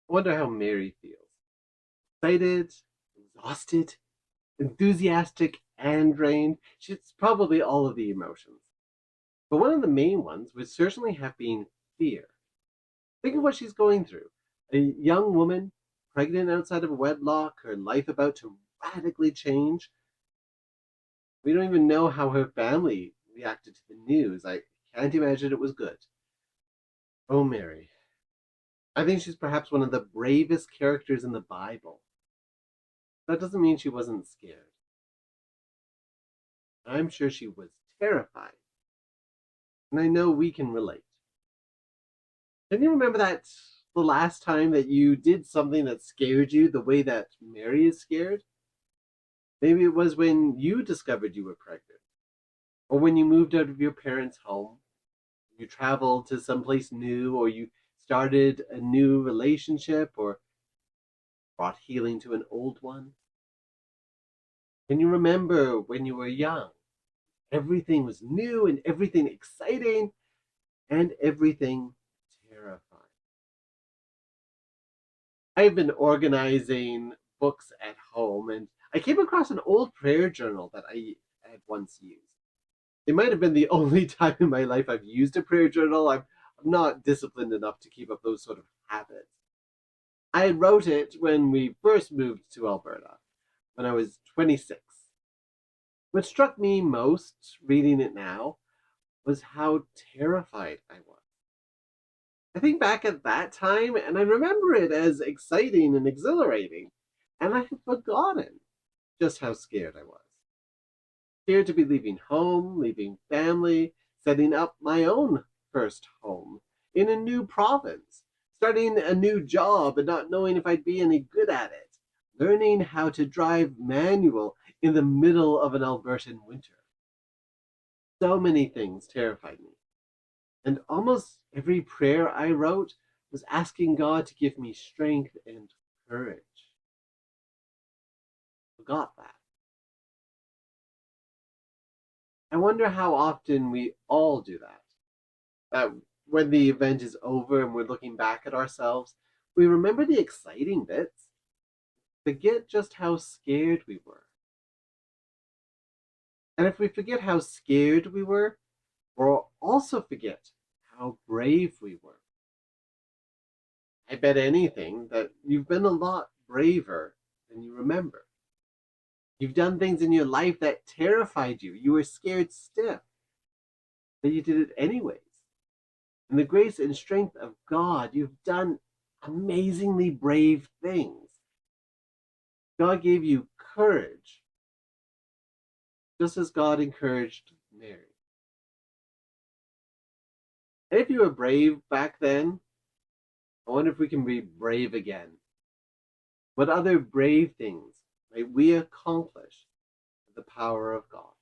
I wonder how Mary feels. Excited, exhausted, enthusiastic, and drained. She's probably all of the emotions. But one of the main ones would certainly have been fear. Think of what she's going through. A young woman, pregnant outside of wedlock, her life about to radically change. We don't even know how her family reacted to the news. I can't imagine it was good. Oh, Mary. I think she's perhaps one of the bravest characters in the Bible. That doesn't mean she wasn't scared. I'm sure she was terrified. And I know we can relate. Can you remember the last time that you did something that scared you the way that Mary is scared? Maybe it was when you discovered you were pregnant, or when you moved out of your parents' home, you traveled to someplace new, or you started a new relationship, or brought healing to an old one. Can you remember when you were young? Everything was new and everything exciting and everything terrifying. I've been organizing books at home and I came across an old prayer journal that I had once used. It might have been the only time in my life I've used a prayer journal. I'm not disciplined enough to keep up those sort of habits. I wrote it when we first moved to Alberta, when I was 26. What struck me most reading it now was how terrified I was. I think back at that time and I remember it as exciting and exhilarating, and I had forgotten just how scared I was. Scared to be leaving home, leaving family, setting up my own first home in a new province, starting a new job and not knowing if I'd be any good at it, learning how to drive manual in the middle of an Albertan winter. So many things terrified me. And almost every prayer I wrote was asking God to give me strength and courage. I got that. I wonder how often we all do that. That when the event is over and we're looking back at ourselves, we remember the exciting bits, forget just how scared we were. And if we forget how scared we were, we'll also forget how brave we were. I bet anything that you've been a lot braver than you remember. You've done things in your life that terrified you. You were scared stiff, but you did it anyways. In the grace and strength of God, you've done amazingly brave things. God gave you courage, just as God encouraged Mary. And if you were brave back then, I wonder if we can be brave again. What other brave things might we accomplish with the power of God?